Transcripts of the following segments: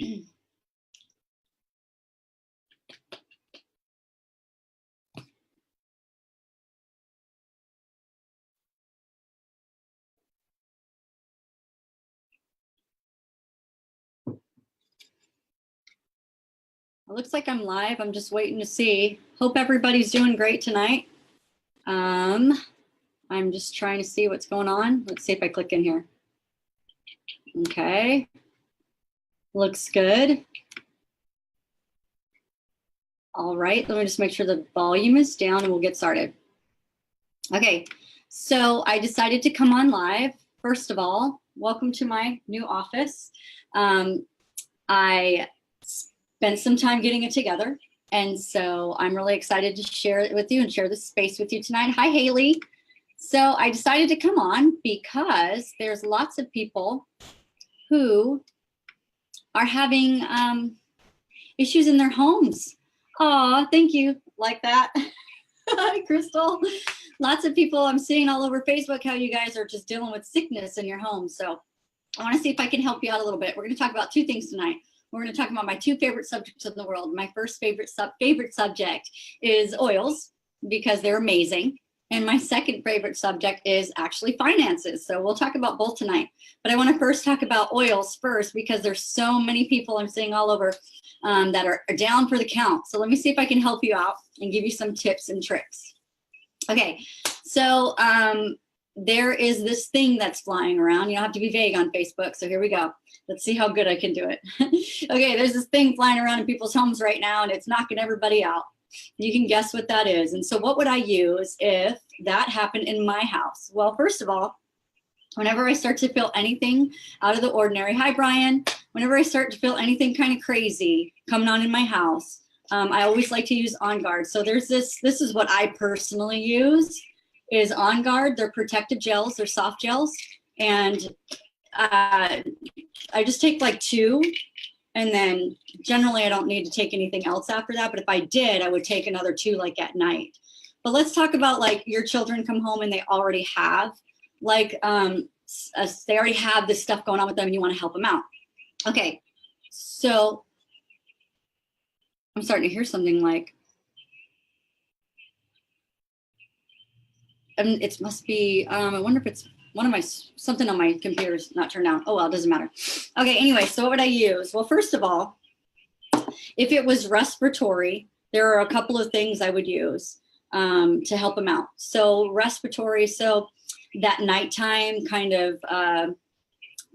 It looks like I'm live. I'm just waiting to see. Hope everybody's doing great tonight. I'm just trying to see what's going on. Let's see if I click in here. Okay. Looks good. All right, let me just make sure the volume is down and we'll get started. Okay, so I decided to come on live. First of all, welcome to my new office. I spent some time getting it together, and so I'm really excited to share it with you and share this space with you tonight. Hi, Haley. So I decided to come on because there's lots of people who are having issues in their homes. Oh, thank you. Like that. Hi, Crystal. Lots of people I'm seeing all over Facebook how you guys are just dealing with sickness in your home. So I want to see if I can help you out a little bit. We're going to talk about two things tonight. We're going to talk about my two favorite subjects in the world. My first favorite subject is oils because they're amazing. And my second favorite subject is actually finances. So we'll talk about both tonight. But I want to first talk about oils first because there's so many people I'm seeing all over that are down for the count. So let me see if I can help you out and give you some tips and tricks. Okay, so there is this thing that's flying around. You don't have to be vague on Facebook. So here we go. Let's see how good I can do it. Okay, there's this thing flying around in people's homes right now, and it's knocking everybody out. You can guess what that is. And so what would I use if that happened in my house? Well, first of all, whenever I start to feel anything out of the ordinary, hi, Brian. Whenever I start to feel anything kind of crazy coming on in my house, I always like to use On Guard. So there's this is what I personally use, is On Guard. They're protective gels, they're soft gels. And I just take like 2. And then generally I don't need to take anything else after that. But if I did, I would take another 2 like at night. But let's talk about like your children come home and they already have like, they already have this stuff going on with them and you want to help them out. Okay, so I'm starting to hear something like, it must be, I wonder if it's one of my, something on my computer's not turned on. Oh, well, it doesn't matter. Okay, anyway, so what would I use? Well, first of all, if it was respiratory, there are a couple of things I would use to help them out. So respiratory, so that nighttime kind of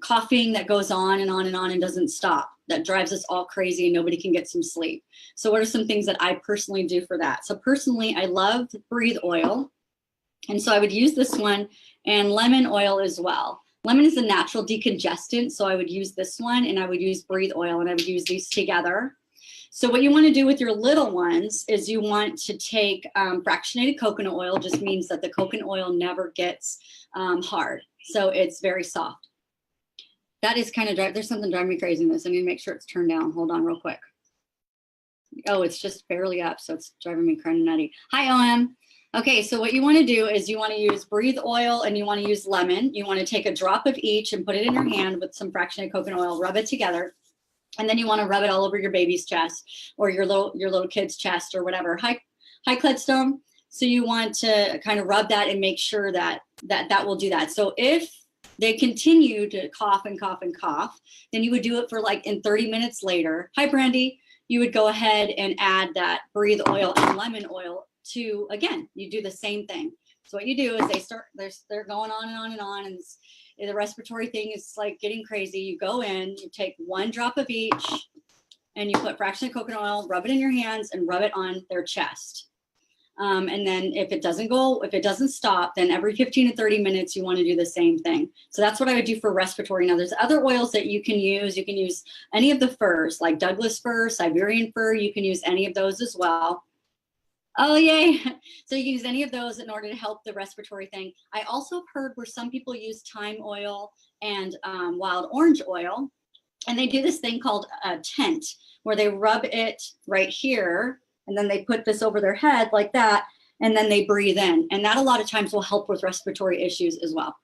coughing that goes on and on and on and doesn't stop, that drives us all crazy and nobody can get some sleep. So what are some things that I personally do for that? So personally, I love Breathe Oil. And so I would use this one and lemon oil as well. Lemon is a natural decongestant, so I would use this one and I would use Breathe Oil and I would use these together. So what you want to do with your little ones is you want to take fractionated coconut oil, just means that the coconut oil never gets hard. So it's very soft. That is kind of, there's something driving me crazy in this. I need to make sure it's turned down. Hold on real quick. Oh, it's just barely up, so it's driving me kind of nutty. Hi, OM. Okay, so what you want to do is you want to use Breathe Oil and you want to use lemon. You want to take a drop of each and put it in your hand with some fractionated coconut oil, rub it together. And then you want to rub it all over your baby's chest or your little kid's chest or whatever. Hi, Cledstone. So you want to kind of rub that and make sure that will do that. So if they continue to cough and cough and cough, then you would do it for like in 30 minutes later. Hi, Brandy. You would go ahead and add that Breathe Oil and lemon oil to, again, you do the same thing. So what you do is they're going on and on and on, and the respiratory thing is like getting crazy. You go in, you take 1 drop of each, and you put fractionated coconut oil, rub it in your hands, and rub it on their chest. And then if it doesn't stop, then every 15 to 30 minutes, you want to do the same thing. So that's what I would do for respiratory. Now, there's other oils that you can use. You can use any of the furs, like Douglas fir, Siberian fir. You can use any of those as well. Oh, yay. So you can use any of those in order to help the respiratory thing. I also heard where some people use thyme oil and wild orange oil, and they do this thing called a tent, where they rub it right here, and then they put this over their head like that, and then they breathe in. And that a lot of times will help with respiratory issues as well.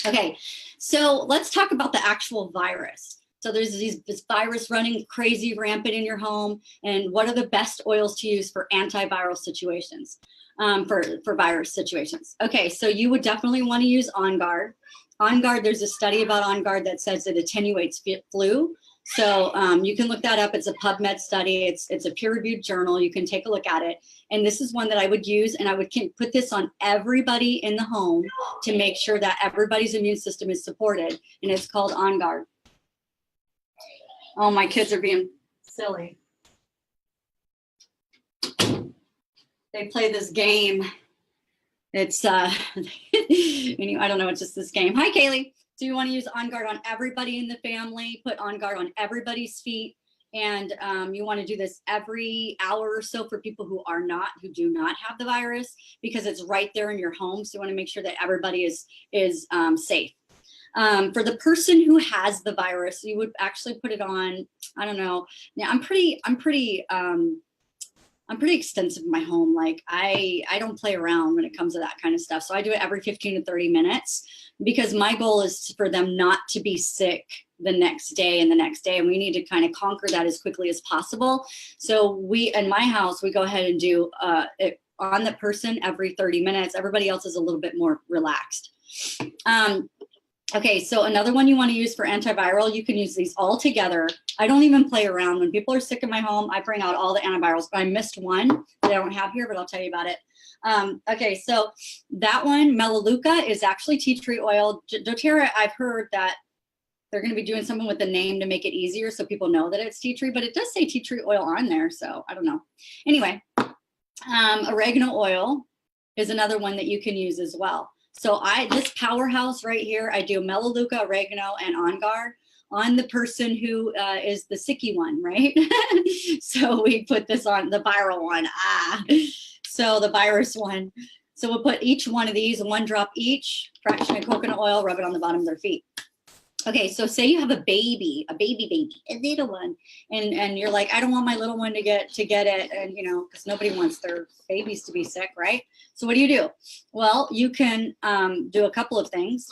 Okay, so let's talk about the actual virus. So there's this virus running crazy rampant in your home. And what are the best oils to use for antiviral situations, for virus situations? Okay, so you would definitely want to use On Guard. On Guard, there's a study about On Guard that says it attenuates flu. So you can look that up. It's a PubMed study. It's a peer-reviewed journal. You can take a look at it. And this is one that I would use, and I would put this on everybody in the home to make sure that everybody's immune system is supported. And it's called On Guard. Oh, my kids are being silly. They play this game. It's, I don't know, it's just this game. Hi, Kaylee. So you want to use On Guard on everybody in the family, put On Guard on everybody's feet. And you want to do this every hour or so for people who do not have the virus, because it's right there in your home. So you want to make sure that everybody is safe. For the person who has the virus, you would actually put it on, I don't know. Now I'm pretty extensive in my home. Like I don't play around when it comes to that kind of stuff. So I do it every 15 to 30 minutes because my goal is for them not to be sick the next day and the next day. And we need to kind of conquer that as quickly as possible. So we, in my house, we go ahead and do it on the person every 30 minutes. Everybody else is a little bit more relaxed. Okay, so another one you want to use for antiviral, you can use these all together. I don't even play around. When people are sick in my home, I bring out all the antivirals. I missed one that I don't have here, but I'll tell you about it. Okay, so that one, Melaleuca, is actually tea tree oil. doTERRA, I've heard that they're going to be doing something with the name to make it easier so people know that it's tea tree, but it does say tea tree oil on there, so I don't know. Anyway, oregano oil is another one that you can use as well. So this powerhouse right here, I do Melaleuca, oregano, and On Guard on the person who is the sicky one, right? So we put this on the viral one. So the virus one. So we'll put each one of these, 1 drop each, fraction of coconut oil, rub it on the bottom of their feet. Okay, so say you have a baby, a little one, and you're like, I don't want my little one to get it, and because nobody wants their babies to be sick, right? So what do? Well, you can do a couple of things.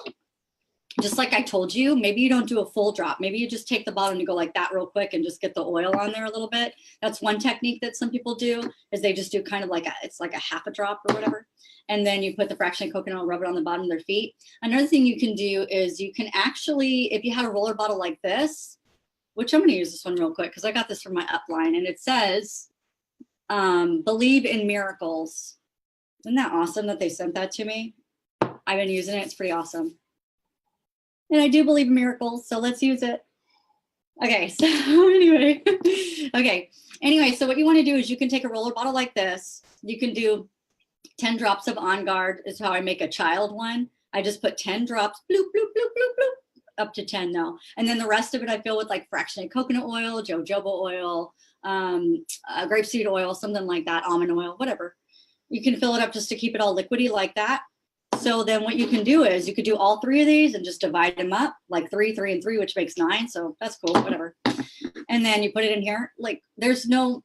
Just like I told you, maybe you don't do a full drop. Maybe you just take the bottle and you go like that real quick and just get the oil on there a little bit. That's one technique that some people do, is they just do kind of like it's like a half a drop or whatever. And then you put the fraction of coconut oil, rub it on the bottom of their feet. Another thing you can do is you can actually, if you had a roller bottle like this, which I'm going to use this one real quick because I got this from my upline, and it says, believe in miracles. Isn't that awesome that they sent that to me? I've been using it. It's pretty awesome. And I do believe in miracles, so let's use it. Okay, so anyway. Okay, anyway, so what you want to do is you can take a roller bottle like this. You can do 10 drops of On Guard is how I make a child one. I just put 10 drops, bloop, bloop, bloop, bloop, bloop, up to 10 though. And then the rest of it I fill with like fractionated coconut oil, jojoba oil, grapeseed oil, something like that, almond oil, whatever. You can fill it up just to keep it all liquidy like that. So then what you can do is you could do all 3 of these and just divide them up like 3, 3, and 3, which makes 9. So that's cool, whatever. And then you put it in here. Like there's no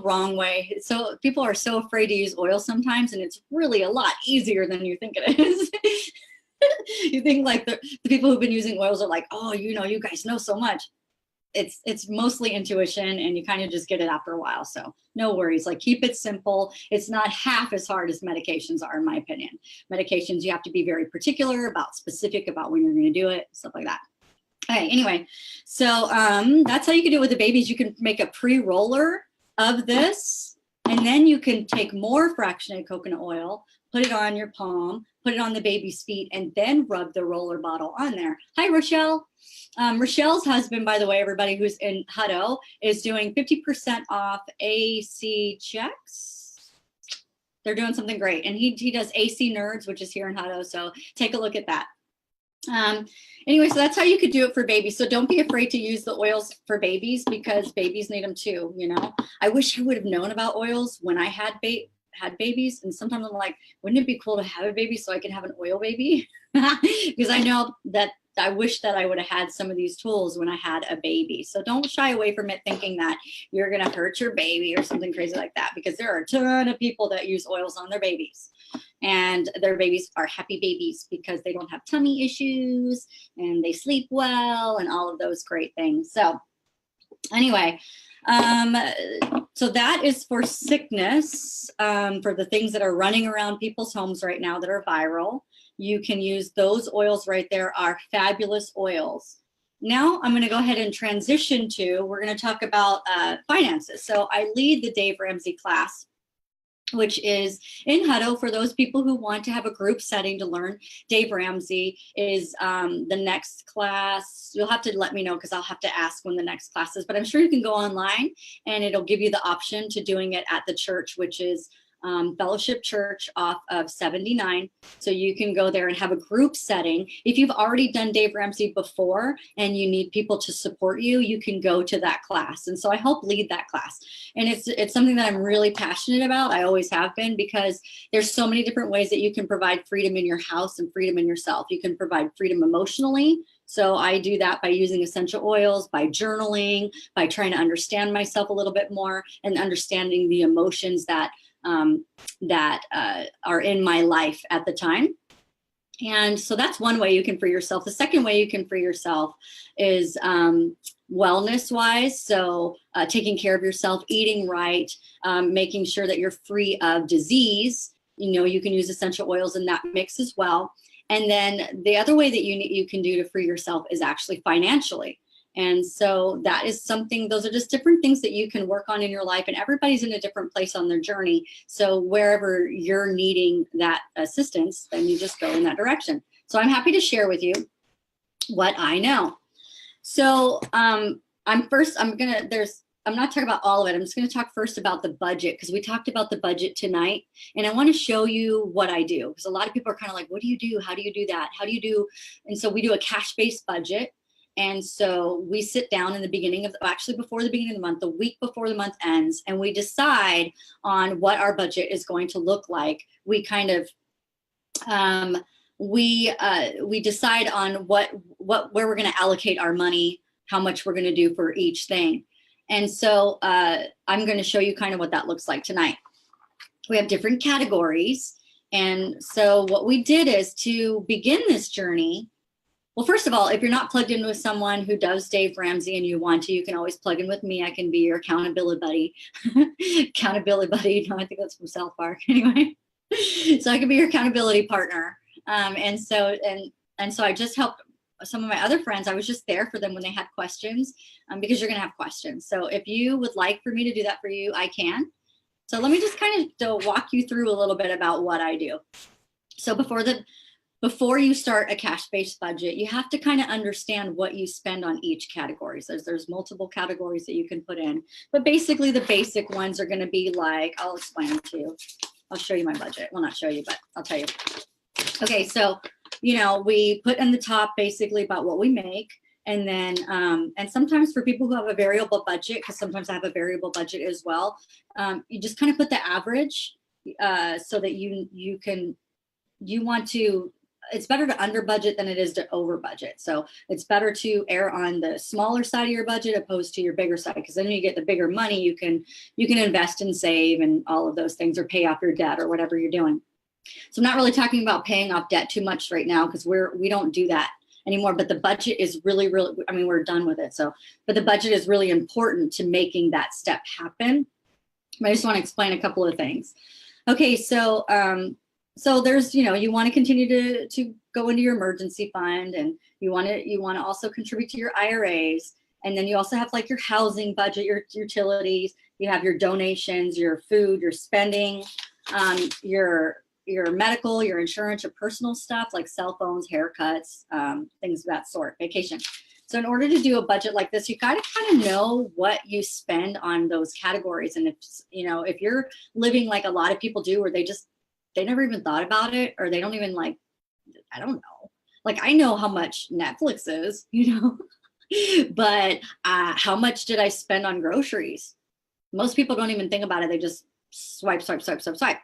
wrong way. So people are so afraid to use oil sometimes, and it's really a lot easier than you think it is. You think like the people who've been using oils are like, oh, you guys know so much. It's mostly intuition, and you kind of just get it after a while. So no worries, like keep it simple. It's not half as hard as medications are, in my opinion. Medications, you have to be very particular specific about when you're going to do it, stuff like that. Okay, anyway, so that's how you can do it with the babies. You can make a pre-roller of this, and then you can take more fractionated coconut oil, put it on your palm, put it on the baby's feet, and then rub the roller bottle on there. Hi, Rochelle. Rochelle's husband, by the way, everybody who's in Hutto, is doing 50% off AC checks. They're doing something great. And he does AC Nerds, which is here in Hutto. So take a look at that. Anyway, so that's how you could do it for babies. So don't be afraid to use the oils for babies, because babies need them too, I wish I would have known about oils when I had babies, and sometimes I'm like, wouldn't it be cool to have a baby so I can have an oil baby? Because I know that I wish that I would have had some of these tools when I had a baby. So don't shy away from it thinking that you're going to hurt your baby or something crazy like that, because there are a ton of people that use oils on their babies. and their babies are happy babies because they don't have tummy issues and they sleep well and all of those great things. So anyway, so that is for sickness, for the things that are running around people's homes right now that are viral. You can use those oils right there, are fabulous oils. Now I'm going to go ahead and transition to, we're going to talk about finances. So I lead the Dave Ramsey class, which is in Huddle for those people who want to have a group setting to learn. Dave Ramsey is the next class. You'll have to let me know because I'll have to ask when the next class is, but I'm sure you can go online and it'll give you the option to doing it at the church, which is Fellowship Church off of 79. So you can go there and have a group setting. If you've already done Dave Ramsey before and you need people to support you, you can go to that class. And so I help lead that class. And it's something that I'm really passionate about. I always have been, because there's so many different ways that you can provide freedom in your house and freedom in yourself. You can provide freedom emotionally. So I do that by using essential oils, by journaling, by trying to understand myself a little bit more and understanding the emotions that are in my life at the time. And so that's one way you can free yourself. The second way you can free yourself is wellness wise. So taking care of yourself, eating right, making sure that you're free of disease. You know, you can use essential oils in that mix as well. And then the other way that you can do to free yourself is actually financially. And so that is something, those are just different things that you can work on in your life, and everybody's in a different place on their journey. So wherever you're needing that assistance, then you just go in that direction. So I'm happy to share with you what I know. So I'm not talking about all of it. I'm just going to talk first about the budget, because we talked about the budget tonight, and I want to show you what I do, because a lot of people are kind of like, what do you do? How do you do that? How do you do? And so we do a cash-based budget. And so we sit down in the beginning of, actually before the beginning of the month, the week before the month ends, and we decide on what our budget is going to look like. We kind of, we decide on where we're going to allocate our money, how much we're going to do for each thing. And so I'm going to show you kind of what that looks like tonight. We have different categories. And so what we did is, to begin this journey, well, first of all, if you're not plugged in with someone who does Dave Ramsey and you want to, you can always plug in with me. I can be your accountability buddy. Accountability buddy. No, I think that's from South Park. Anyway, so I can be your accountability partner. And so I just helped some of my other friends. I was just there for them when they had questions, because you're going to have questions. So if you would like for me to do that for you, I can. So let me just kind of walk you through a little bit about what I do. So before you start a cash-based budget, you have to kind of understand what you spend on each category. So there's multiple categories that you can put in, but basically the basic ones are going to be like, I'll explain them to you. I'll show you my budget. Well, not show you, but I'll tell you. Okay, so, we put in the top basically about what we make. And then, and sometimes for people who have a variable budget, because sometimes I have a variable budget as well, you just kind of put the average so that it's better to under budget than it is to over budget. So it's better to err on the smaller side of your budget opposed to your bigger side, because then when you get the bigger money, you can invest and save and all of those things, or pay off your debt or whatever you're doing. So I'm not really talking about paying off debt too much right now, because we don't do that anymore. But the budget is really, I mean, we're done with it. So, but the budget is really important to making that step happen. I just want to explain a couple of things. Okay, so there's, you want to continue to go into your emergency fund, and you want to also contribute to your IRAs. And then you also have like your housing budget, your utilities, you have your donations, your food, your spending, your medical, your insurance, your personal stuff like cell phones, haircuts, things of that sort, vacation. So in order to do a budget like this, you got to kind of know what you spend on those categories. And if you're living like a lot of people do, where they never even thought about it, or they don't even I don't know. Like, I know how much Netflix is, but how much did I spend on groceries? Most people don't even think about it. They just swipe, swipe, swipe, swipe, swipe.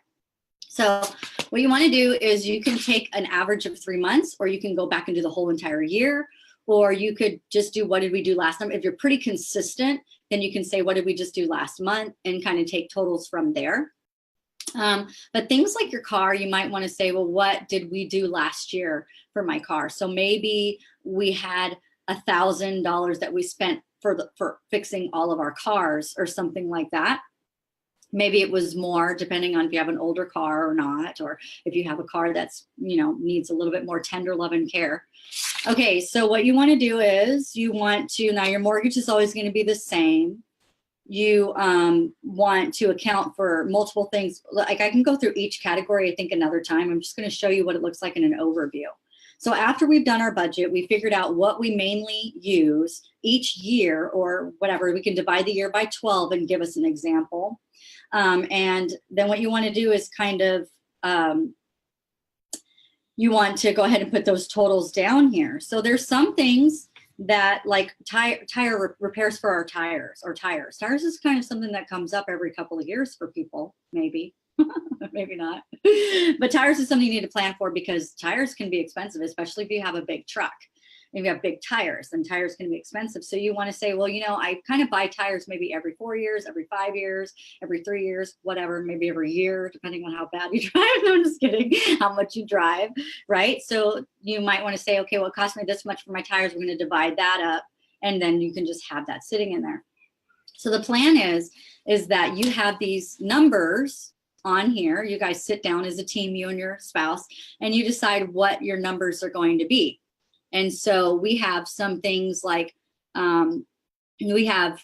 So what you want to do is you can take an average of 3 months, or you can go back and do the whole entire year, or you could just do what did we do last time. If you're pretty consistent, then you can say, what did we just do last month, and kind of take totals from there. But things like your car, you might want to say, well, what did we do last year for my car? So maybe we had $1,000 that we spent for fixing all of our cars or something like that. Maybe it was more, depending on if you have an older car or not, or if you have a car that's, needs a little bit more tender love and care. Okay, so what you want to do is you want to, now your mortgage is always going to be the same. You want to account for multiple things. Like I can go through each category, I think another time. I'm just going to show you what it looks like in an overview. So after we've done our budget, we figured out what we mainly use each year or whatever. We can divide the year by 12 and give us an example. And then what you want to do is kind of, you want to go ahead and put those totals down here. So there's some things that like tire repairs for our tires or tires. Tires is kind of something that comes up every couple of years for people, maybe. Maybe not. But tires is something you need to plan for because tires can be expensive, especially if you have a big truck. If you have big tires, then tires can be expensive. So you want to say, well, I kind of buy tires maybe every 4 years, every 5 years, every 3 years, whatever, maybe every year, depending on how bad you drive. No, I'm just kidding. How much you drive, right? So you might want to say, okay, well, it cost me this much for my tires. We're going to divide that up. And then you can just have that sitting in there. So the plan is that you have these numbers on here. You guys sit down as a team, you and your spouse, and you decide what your numbers are going to be. And so we have some things like we have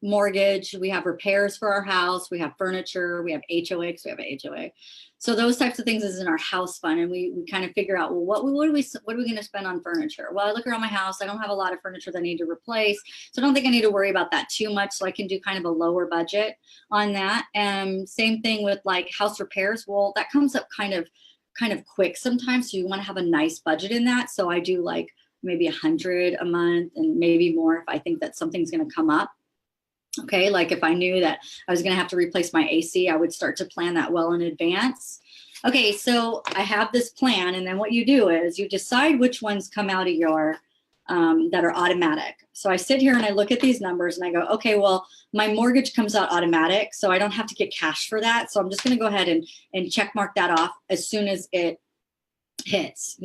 mortgage, we have repairs for our house, we have furniture, we have HOA, because we have an HOA. So those types of things is in our house fund, and we kind of figure out, well, what are we going to spend on furniture? Well, I look around my house, I don't have a lot of furniture that I need to replace, so I don't think I need to worry about that too much. So I can do kind of a lower budget on that. And same thing with like house repairs. Well, that comes up kind of quick sometimes, so you want to have a nice budget in that. So I do like maybe 100 a month and maybe more if I think that something's going to come up. Okay, like if I knew that I was going to have to replace my AC, I would start to plan that well in advance. Okay, so I have this plan, and then what you do is you decide which ones come out of your that are automatic. So I sit here and I look at these numbers and I go, okay, well, my mortgage comes out automatic, so I don't have to get cash for that. So I'm just going to go ahead and check mark that off as soon as it hits,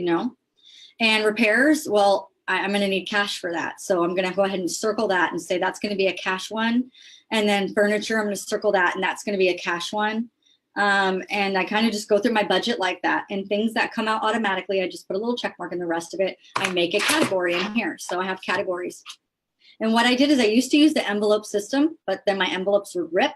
And repairs, well, I'm going to need cash for that. So I'm going to go ahead and circle that and say that's going to be a cash one. And then furniture, I'm going to circle that, and that's going to be a cash one. And I kind of just go through my budget like that. And things that come out automatically, I just put a little check mark, and the rest of it, I make a category in here. So I have categories. And what I did is I used to use the envelope system, but then my envelopes would rip.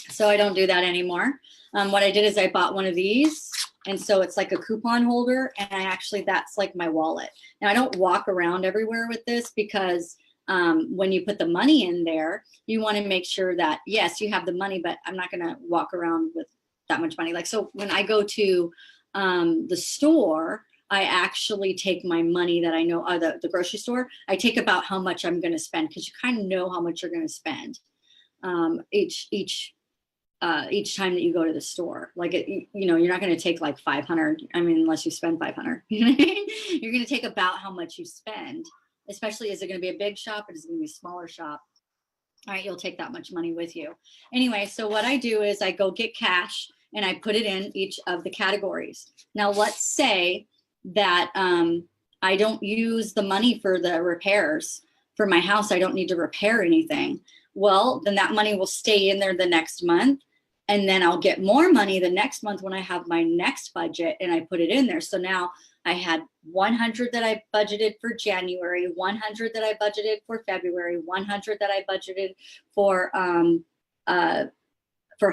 So I don't do that anymore. What I did is I bought one of these. And so it's like a coupon holder, and that's like my wallet. Now I don't walk around everywhere with this because when you put the money in there, you want to make sure that, yes, you have the money, but I'm not going to walk around with that much money. Like, so when I go to the store, I actually take my money that I know, the grocery store, I take about how much I'm going to spend, because you kind of know how much you're going to spend each time that you go to the store. Like, you're not going to take like 500. I mean, unless you spend 500, you're going to take about how much you spend, especially, is it going to be a big shop? Is it going to be a smaller shop? All right, you'll take that much money with you. Anyway, so what I do is I go get cash and I put it in each of the categories. Now, let's say that I don't use the money for the repairs for my house. I don't need to repair anything. Well, then that money will stay in there the next month. And then I'll get more money the next month when I have my next budget and I put it in there. So now I had 100 that I budgeted for January, 100 that I budgeted for February, 100 that I budgeted for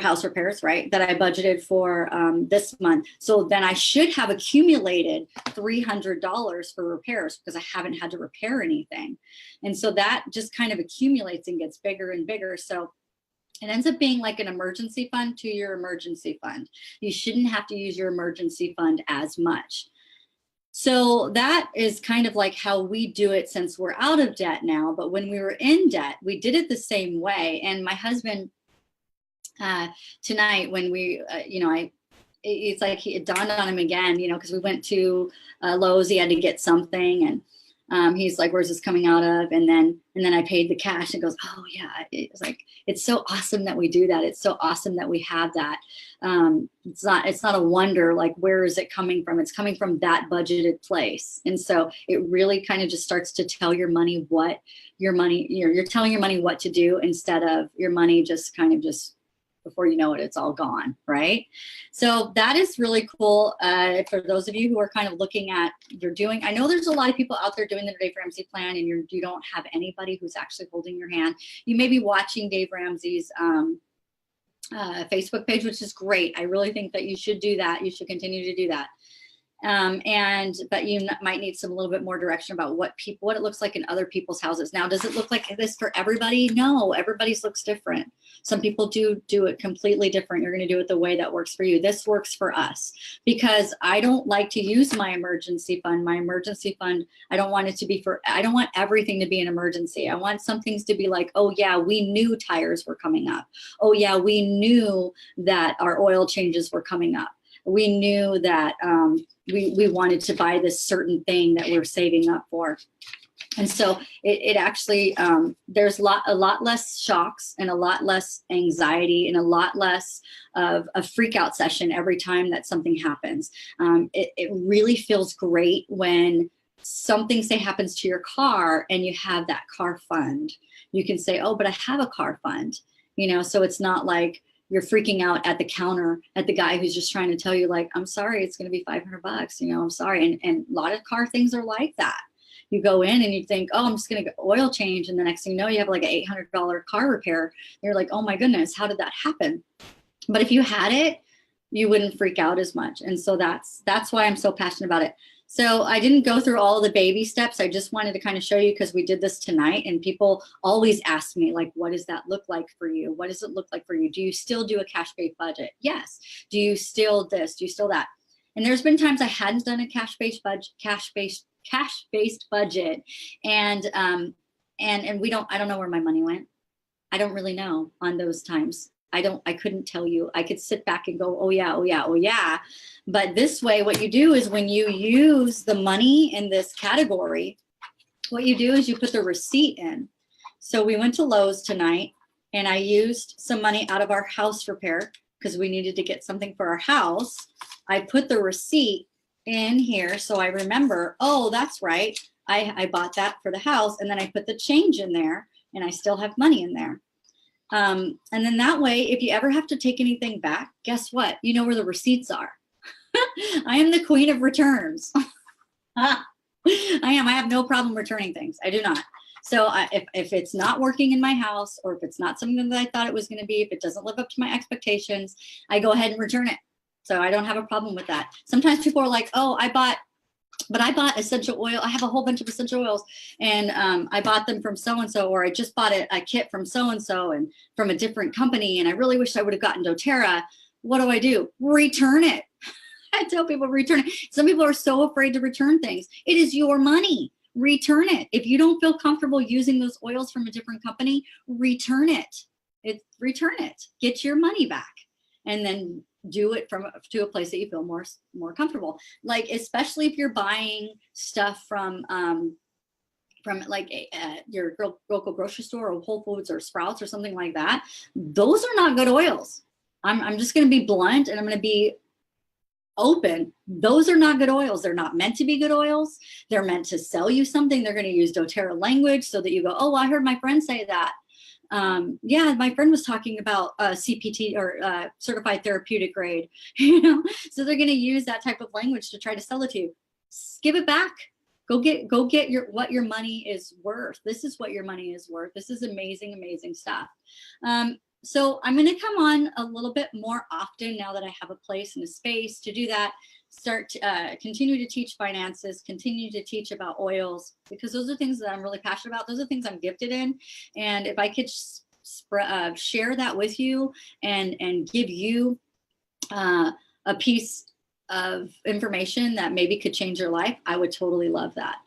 house repairs, right? That I budgeted for this month. So then I should have accumulated $300 for repairs because I haven't had to repair anything. And so that just kind of accumulates and gets bigger and bigger. So it ends up being like an emergency fund to your emergency fund. You shouldn't have to use your emergency fund as much. So that is kind of like how we do it since we're out of debt now. But when we were in debt, we did it the same way. And my husband, tonight when we, it's like it dawned on him again, because we went to Lowe's, he had to get something. He's like, where's this coming out of? And then I paid the cash and goes, oh yeah. It's like, it's so awesome that we do that. It's so awesome that we have that. It's not a wonder, like, where is it coming from? It's coming from that budgeted place. And so it really kind of just starts to tell your money what your money, you're telling your money what to do, instead of your money just kind of just, before you know it, it's all gone, right? So that is really cool. For those of you who are kind of looking at, I know there's a lot of people out there doing the Dave Ramsey plan, and you don't have anybody who's actually holding your hand. You may be watching Dave Ramsey's Facebook page, which is great. I really think that you should do that. You should continue to do that. But you might need some little bit more direction about what it looks like in other people's houses. Now, does it look like this for everybody? No, everybody's looks different. Some people do it completely different. You're going to do it the way that works for you. This works for us because I don't like to use my emergency fund. My emergency fund, I don't want it to be I don't want everything to be an emergency. I want some things to be like, oh yeah, we knew tires were coming up. Oh yeah, we knew that our oil changes were coming up. We knew that we wanted to buy this certain thing that we're saving up for. And so it actually, there's a lot less shocks and a lot less anxiety and a lot less of a freak out session every time that something happens. It really feels great when something, say, happens to your car and you have that car fund. You can say, oh, but I have a car fund, so it's not like you're freaking out at the counter at the guy who's just trying to tell you, like, I'm sorry, it's going to be $500, I'm sorry. And a lot of car things are like that. You go in and you think, oh, I'm just going to get oil change. And the next thing you know, you have like an $800 car repair. You're like, oh my goodness, how did that happen? But if you had it, you wouldn't freak out as much. And so that's why I'm so passionate about it. So I didn't go through all the baby steps. I just wanted to kind of show you because we did this tonight and people always ask me, like, what does that look like for you? What does it look like for you? Do you still do a cash-based budget? Yes. Do you still this? Do you still that? And there's been times I hadn't done a cash-based budget. And I don't know where my money went. I don't really know on those times. I couldn't tell you. I could sit back and go, oh yeah, oh yeah, oh yeah. But this way, what you do is when you use the money in this category, what you do is you put the receipt in. So we went to Lowe's tonight and I used some money out of our house repair because we needed to get something for our house. I put the receipt in here so I remember, oh, that's right. I bought that for the house, and then I put the change in there and I still have money in there. And then that way, if you ever have to take anything back, guess what? You know where the receipts are. I am the queen of returns. I am. I have no problem returning things. I do not. So if it's not working in my house, or if it's not something that I thought it was going to be, if it doesn't live up to my expectations, I go ahead and return it. So I don't have a problem with that. Sometimes people are like, oh, I bought essential oil. I have a whole bunch of essential oils and I bought them from so-and-so, or I just bought a kit from so-and-so and from a different company. And I really wish I would have gotten doTERRA. What do? Return it. I tell people return it. Some people are so afraid to return things. It is your money. Return it. If you don't feel comfortable using those oils from a different company, return it. Return it. Get your money back. And then do it to a place that you feel more comfortable. Like, especially if you're buying stuff from like your local grocery store or Whole Foods or Sprouts or something like that. Those are not good oils. I'm just going to be blunt and I'm going to be open. Those are not good oils. They're not meant to be good oils. They're meant to sell you something. They're going to use doTERRA language so that you go, oh, well, I heard my friend say that. Yeah, my friend was talking about CPT or certified therapeutic grade, so they're going to use that type of language to try to sell it to you. Give it back. Go get what your money is worth. This is what your money is worth. This is amazing, amazing stuff. So I'm going to come on a little bit more often now that I have a place and a space to do that. Continue to teach finances, continue to teach about oils, because those are things that I'm really passionate about. Those are things I'm gifted in. And if I could share that with you and give you a piece of information that maybe could change your life, I would totally love that.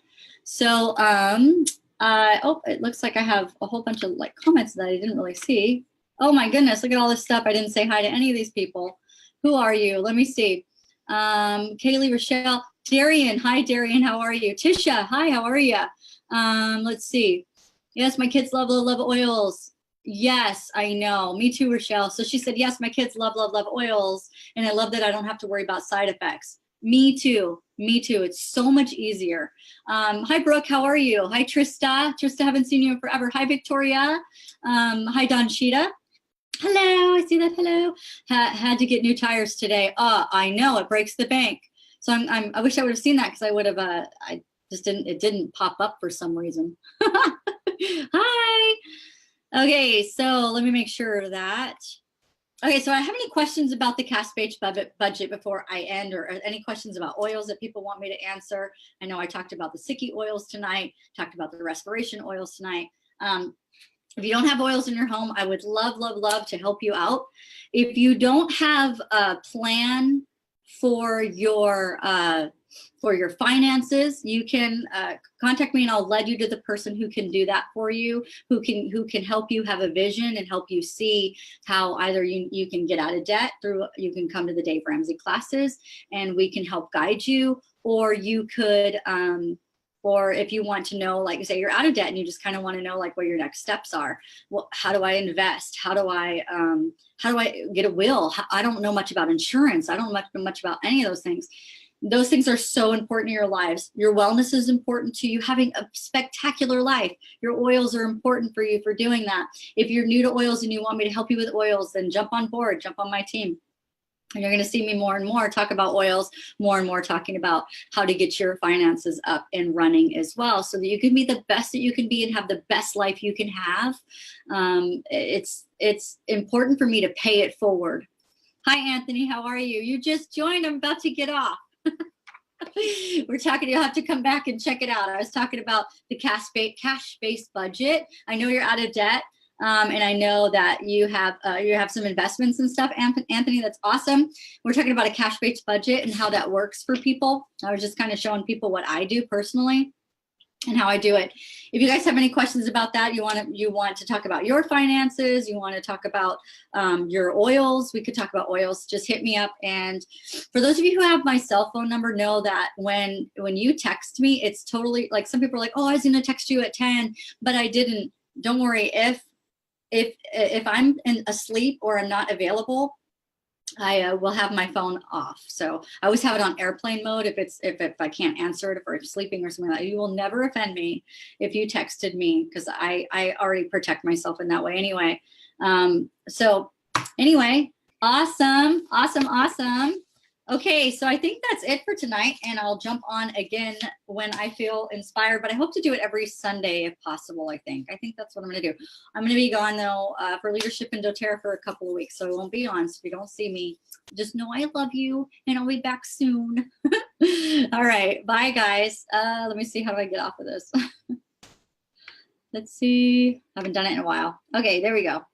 So, oh, it looks like I have a whole bunch of like comments that I didn't really see. Oh my goodness, look at all this stuff. I didn't say hi to any of these people. Who are you? Let me see. Kaylee Rochelle, Darian, hi Darian, how are you? Tisha, hi, how are you? Let's see. Yes, my kids love oils. Yes, I know. Me too, Rochelle. So she said, yes, my kids love oils. And I love that I don't have to worry about side effects. Me too. Me too. It's so much easier. Hi, Brooke. How are you? Hi, Trista. Trista, haven't seen you in forever. Hi, Victoria. Hi, Don Sheeta. Hello. I see that. Hello. Had to get new tires today. I know. It breaks the bank. So I wish I would have seen that because I would have, I just didn't, it didn't pop up for some reason. Hi. Okay, so let me make sure of that. Okay, so I have any questions about the cash-based budget before I end, or any questions about oils that people want me to answer? I know I talked about the Sicky oils tonight, talked about the respiration oils tonight. If you don't have oils in your home, I would love to help you out. If you don't have a plan for your finances, you can contact me and I'll lead you to the person who can do that for you, who can help you have a vision and help you see how either you can get out of debt through, you can come to the Dave Ramsey classes and we can help guide you, or you could, or if you want to know, like say you're out of debt and you just kind of want to know like what your next steps are. Well, how do I invest? How do I get a will? I don't know much about insurance. I don't know much about any of those things. Those things are so important in your lives. Your wellness is important to you having a spectacular life. Your oils are important for you for doing that. If you're new to oils and you want me to help you with oils, then jump on board, jump on my team. And you're going to see me more and more talk about oils, more and more talking about how to get your finances up and running as well, so that you can be the best that you can be and have the best life you can have. It's important for me to pay it forward. Hi, Anthony. How are you? You just joined. I'm about to get off. We're talking, you'll have to come back and check it out. I was talking about the cash-based budget. I know you're out of debt. And I know that you have some investments and stuff, Anthony. That's awesome. We're talking about a cash-based budget and how that works for people. I was just kind of showing people what I do personally and how I do it. If you guys have any questions about that, you want to talk about your finances, you want to talk about your oils, we could talk about oils. Just hit me up. And for those of you who have my cell phone number, know that when you text me, it's totally like, some people are like, oh, I was going to text you at 10, but I didn't. Don't worry. If I'm asleep or I'm not available, I will have my phone off. So I always have it on airplane mode if I can't answer it, if I'm sleeping or something like that. You will never offend me if you texted me, because I already protect myself in that way anyway. So anyway, awesome. Okay, so I think that's it for tonight, and I'll jump on again when I feel inspired, but I hope to do it every Sunday if possible. I think that's what I'm going to do. I'm going to be gone, though, for Leadership in doTERRA for a couple of weeks, so I won't be on. So if you don't see me, just know I love you, and I'll be back soon. All right, bye, guys. Let me see, how do I get off of this? Let's see. I haven't done it in a while. Okay, there we go.